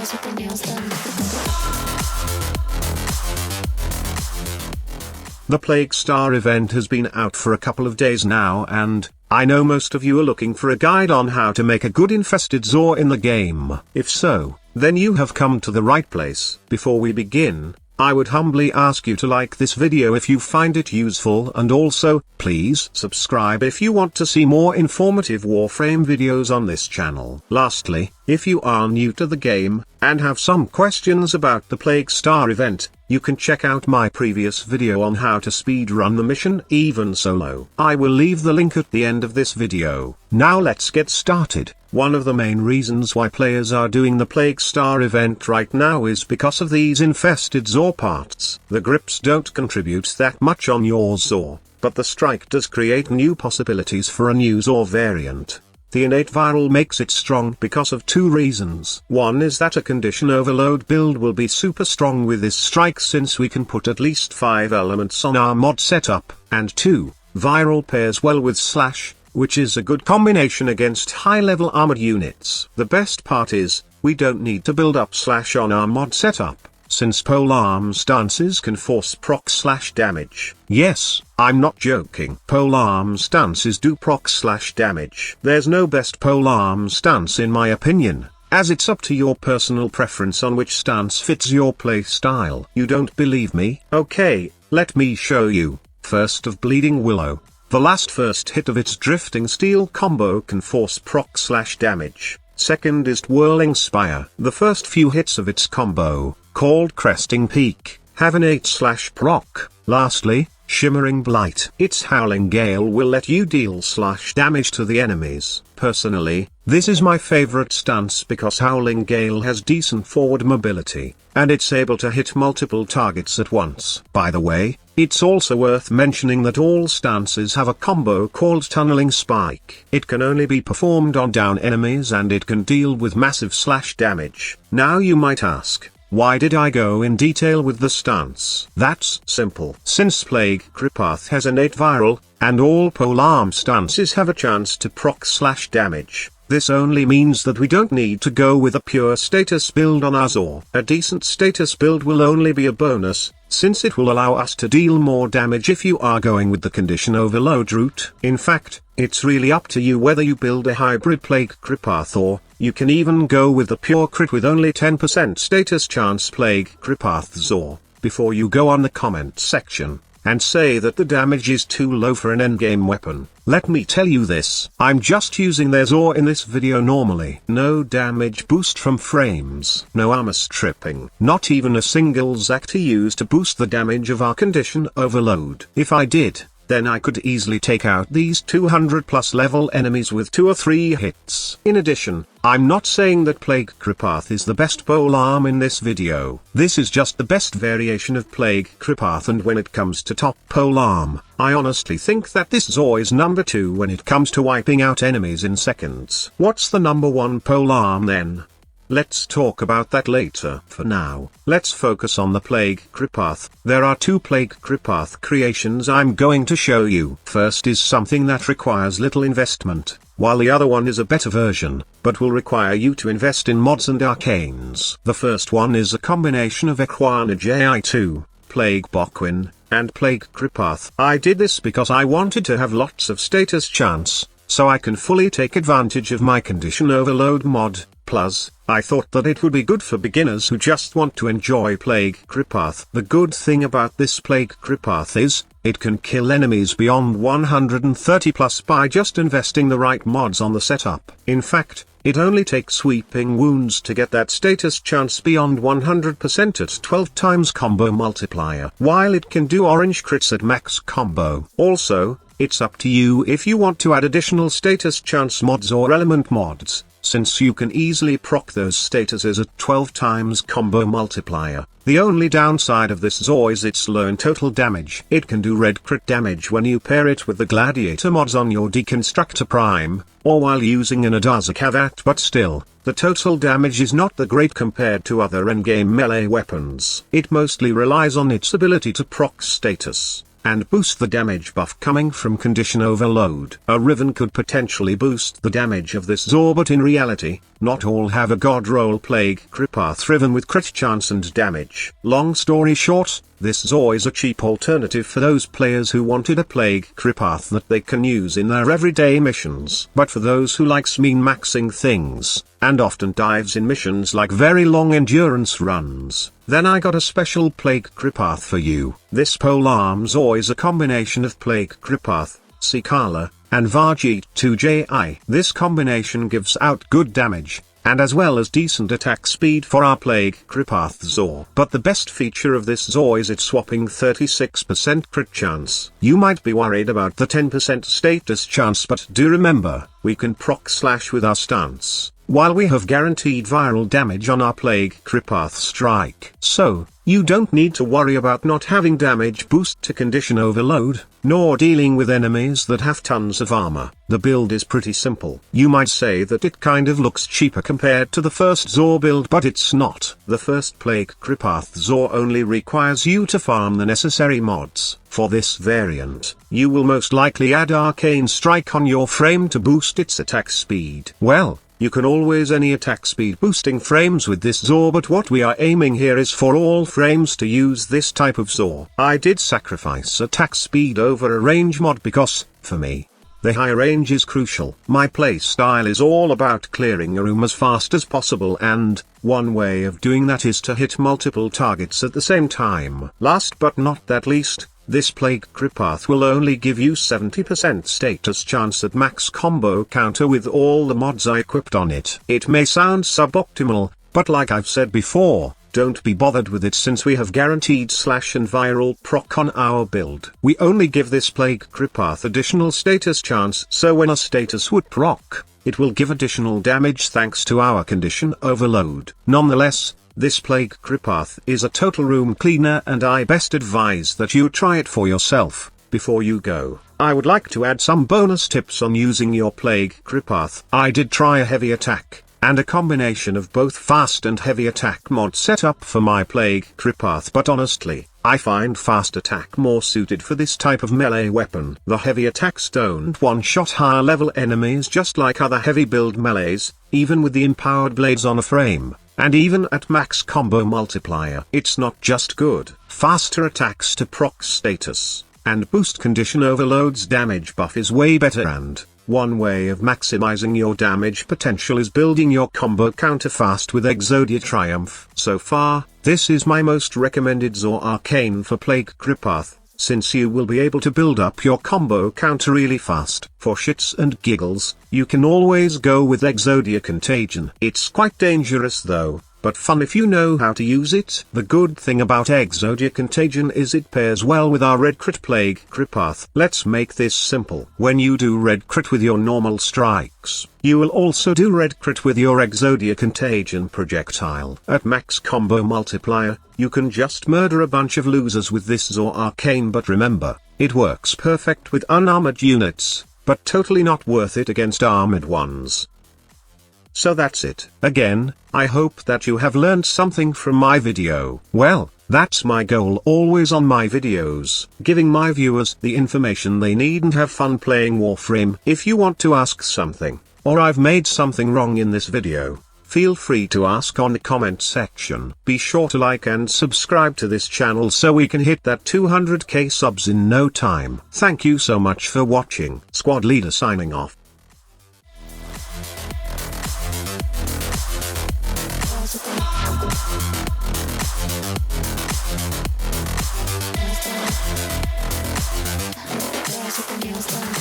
guys with their nails done. The Plague Star event has been out for a couple of days now, and I know most of you are looking for a guide on how to make a good infested Zor in the game. If so, then you have come to the right place. Before we begin, I would humbly ask you to like this video if you find it useful, and also, please subscribe if you want to see more informative Warframe videos on this channel. Lastly, if you are new to the game, and have some questions about the Plague Star event, you can check out my previous video on how to speedrun the mission even solo. I will leave the link at the end of this video. Now let's get started. One of the main reasons why players are doing the Plague Star event right now is because of these infested Zor parts. The grips don't contribute that much on your Zor, but the strike does create new possibilities for a new Zor variant. The innate viral makes it strong because of two reasons. One is that a condition overload build will be super strong with this strike since we can put at least 5 elements on our mod setup, and 2, viral pairs well with slash, which is a good combination against high-level armored units. The best part is, we don't need to build up slash on our mod setup, since POLEARM stances can force proc slash damage. Yes, I'm not joking. POLEARM stances do proc slash damage. There's no best POLEARM stance in my opinion, as it's up to your personal preference on which stance fits your playstyle. You don't believe me? Okay, let me show you. First of Bleeding Willow. The last first hit of its Drifting Steel combo can force proc slash damage. Second is Whirling Spire. The first few hits of its combo, called Cresting Peak, have an 8/proc. Lastly, Shimmering Blight. Its Howling Gale will let you deal slash damage to the enemies. Personally, this is my favorite stance because Howling Gale has decent forward mobility, and it's able to hit multiple targets at once. By the way, it's also worth mentioning that all stances have a combo called Tunneling Spike. It can only be performed on down enemies and it can deal with massive slash damage. Now you might ask, why did I go in detail with the stance? That's simple. Since Plague KRIPATH has innate viral, and all POLEARM stances have a chance to proc slash damage, this only means that we don't need to go with a pure status build on our Zor. A decent status build will only be a bonus, since it will allow us to deal more damage if you are going with the condition overload route. In fact, it's really up to you whether you build a hybrid Plague KRIPATH or, you can even go with the pure crit with only 10% status chance Plague KRIPATH Zor. Before you go on the comment section and say that the damage is too low for an endgame weapon, let me tell you this. I'm just using their Zor in this video normally. No damage boost from frames. No armor stripping. Not even a single Zac to use to boost the damage of our condition overload. If I did, then I could easily take out these 200+ level enemies with 2 or 3 hits. In addition, I'm not saying that Plague KRIPATH is the best POLEARM in this video. This is just the best variation of Plague KRIPATH, and when it comes to top POLEARM, I honestly think that this Zor is number 2 when it comes to wiping out enemies in seconds. What's the number 1 POLEARM then? Let's talk about that later. For now, let's focus on the Plague KRIPATH. There are 2 Plague KRIPATH creations I'm going to show you. First is something that requires little investment, while the other one is a better version, but will require you to invest in mods and arcanes. The first one is a combination of Equana Ji2, Plague Bokwin, and Plague KRIPATH. I did this because I wanted to have lots of status chance, so I can fully take advantage of my condition overload mod. Plus, I thought that it would be good for beginners who just want to enjoy Plague KRIPATH. The good thing about this Plague KRIPATH is, it can kill enemies beyond 130+ by just investing the right mods on the setup. In fact, it only takes sweeping wounds to get that status chance beyond 100% at 12 times combo multiplier, while it can do orange crits at max combo. Also, it's up to you if you want to add additional status chance mods or element mods, since you can easily proc those statuses at 12 times combo multiplier. The only downside of this Zor is its low in total damage. It can do red crit damage when you pair it with the gladiator mods on your Deconstructor Prime, or while using an Adaza Kavat, but still, the total damage is not that great compared to other endgame melee weapons. It mostly relies on its ability to proc status. and boost the damage buff coming from condition overload. A Riven could potentially boost the damage of this Zor, but in reality, not all have a god roll Plague KRIPATH Riven with crit chance and damage. Long story short, this Zor is a cheap alternative for those players who wanted a Plague KRIPATH that they can use in their everyday missions. But for those who likes min-maxing things, and often dives in missions like very long endurance runs, then I got a special Plague KRIPATH for you. This POLEARM Zor is a combination of Plague KRIPATH, Sikala, and Varjeet 2Ji. This combination gives out good damage, and as well as decent attack speed for our Plague KRIPATH Zor. But the best feature of this Zor is its whopping 36% crit chance. You might be worried about the 10% status chance, but do remember, we can proc slash with our stance, while we have guaranteed viral damage on our Plague KRIPATH strike. So, you don't need to worry about not having damage boost to condition overload, nor dealing with enemies that have tons of armor. The build is pretty simple. You might say that it kind of looks cheaper compared to the first Zor build, but it's not. The first Plague KRIPATH Zor only requires you to farm the necessary mods. For this variant, you will most likely add Arcane Strike on your frame to boost its attack speed. Well, you can always any attack speed boosting frames with this Zor, but what we are aiming here is for all frames to use this type of Zor. I did sacrifice attack speed over a range mod because, for me, the high range is crucial. My playstyle is all about clearing a room as fast as possible, and one way of doing that is to hit multiple targets at the same time. Last but not that least, this Plague KRIPATH will only give you 70% status chance at max combo counter with all the mods I equipped on it. It may sound suboptimal, but like I've said before, don't be bothered with it since we have guaranteed slash and viral proc on our build. We only give this Plague KRIPATH additional status chance, so when a status would proc, it will give additional damage thanks to our condition overload. Nonetheless, this Plague KRIPATH is a total room cleaner, and I best advise that you try it for yourself. Before you go, I would like to add some bonus tips on using your Plague KRIPATH. I did try a heavy attack, and a combination of both fast and heavy attack mod set up for my Plague KRIPATH, but honestly, I find fast attack more suited for this type of melee weapon. The heavy attacks don't one-shot higher level enemies just like other heavy build melees, even with the empowered blades on a frame. And even at max combo multiplier, it's not just good. Faster attacks to proc status, and boost condition overload's damage buff is way better, and one way of maximizing your damage potential is building your combo counter fast with Exodia Triumph. So far, this is my most recommended Zor Arcane for Plague KRIPATH, since you will be able to build up your combo counter really fast. For shits and giggles, you can always go with Exodia Contagion. It's quite dangerous though, but fun if you know how to use it. The good thing about Exodia Contagion is it pairs well with our red crit Plague KRIPATH. Let's make this simple. When you do red crit with your normal strikes, you will also do red crit with your Exodia Contagion projectile. At max combo multiplier, you can just murder a bunch of losers with this Zor Arcane, but remember, it works perfect with unarmored units, but totally not worth it against armored ones. So that's it. Again, I hope that you have learned something from my video. Well, that's my goal always on my videos, giving my viewers the information they need and have fun playing Warframe. If you want to ask something, or I've made something wrong in this video, feel free to ask on the comment section. Be sure to like and subscribe to this channel so we can hit that 200k subs in no time. Thank you so much for watching. Squad Leader signing off. Nails down.